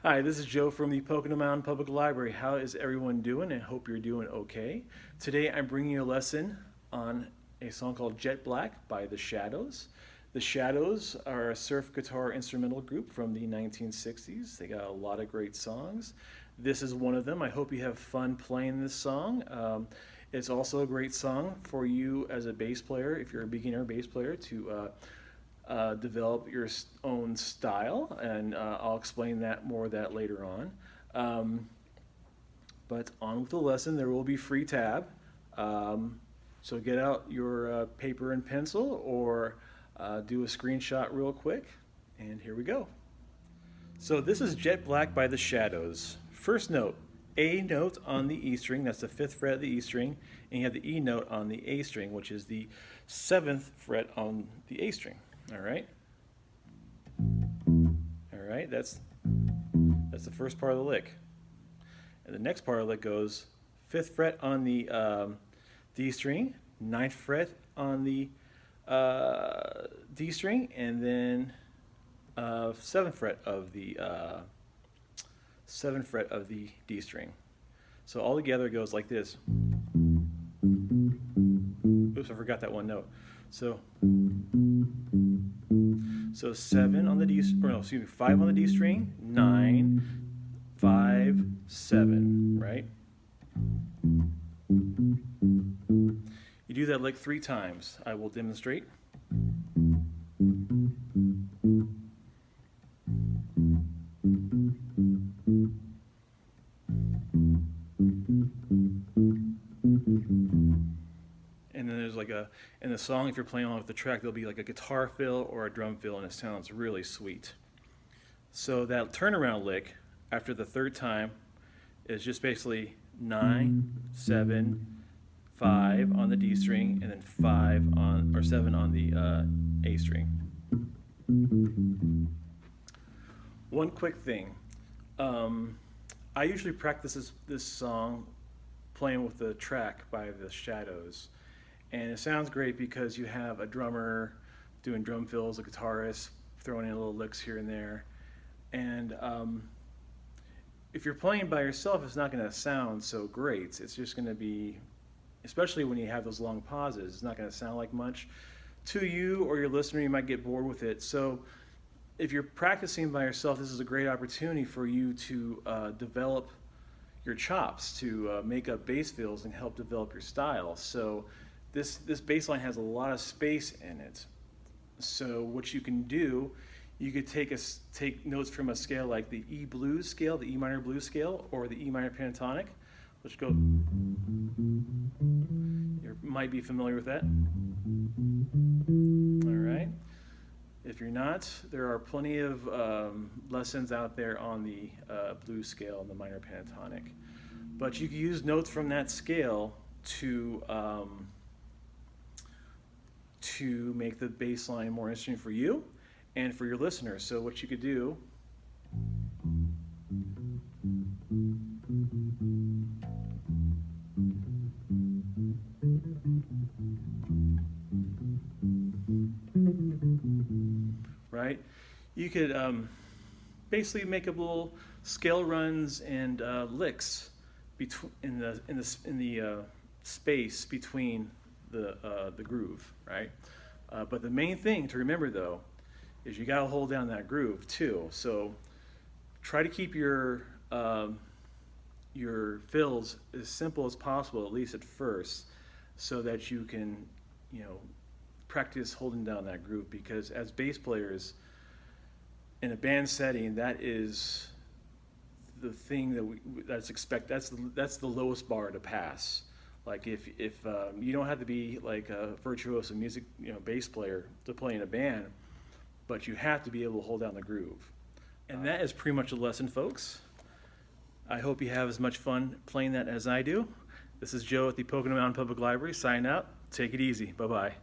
Hi, this is Joe from the Pocono Mountain Public Library. How is everyone doing? I hope you're doing okay. Today I'm bringing you a lesson on a song called Jet Black by The Shadows. The Shadows are a surf guitar instrumental group from the 1960s. They got a lot of great songs. This is one of them. I hope you have fun playing this song. It's also a great song for you as a bass player, if you're a beginner bass player, to develop your own style, and I'll explain more of that later on. But on with the lesson. There will be free tab, so get out your paper and pencil, or do a screenshot real quick, and here we go. So this is Jet Black by The Shadows. First note, A note on the E string, that's the 5th fret of the E string, and you have the E note on the A string, which is the 7th fret on the A string. All right, that's the first part of the lick. And the next part of the lick goes 5th fret on the D string, 9th fret on the D string, and then 7th fret of the 7th fret of the D string. So all together it goes like this. Oops, I forgot that one note. So 7 on the D, or no, excuse me, 5 on the D string, 9, 5, 7, right? You do that lick 3 times. I will demonstrate. And then there's in the song, if you're playing along with the track, there'll be like a guitar fill or a drum fill, and it sounds really sweet. So that turnaround lick after the 3rd time is just basically 9, 7, 5 on the D string, and then 7 on the A string. One quick thing. I usually practice this song playing with the track by The Shadows. And it sounds great because you have a drummer doing drum fills, a guitarist throwing in little licks here and there. And if you're playing by yourself, it's not going to sound so great. It's just going to be, especially when you have those long pauses, it's not going to sound like much to you or your listener. You might get bored with it. So if you're practicing by yourself, this is a great opportunity for you to develop your chops, to make up bass fills and help develop your style. So this bass line has a lot of space in it. So what you can do, you could take notes from a scale like the E blues scale, the E minor blues scale, or the E minor pentatonic, which go. You might be familiar with that. All right. If you're not, there are plenty of lessons out there on the blues scale and the minor pentatonic. But you can use notes from that scale to make the bass line more interesting for you and for your listeners. So what you could do, right? You could basically make up little scale runs and licks in the space between the groove, right? But the main thing to remember, though, is you got to hold down that groove too. So try to keep your fills as simple as possible, at least at first, so that you can, practice holding down that groove. Because as bass players in a band setting, that is the thing that's the lowest bar to pass. Like if you don't have to be like a virtuoso music, bass player to play in a band, but you have to be able to hold down the groove. And that is pretty much a lesson, folks. I hope you have as much fun playing that as I do. This is Joe at the Pocono Mountain Public Library. Sign out. Take it easy. Bye-bye.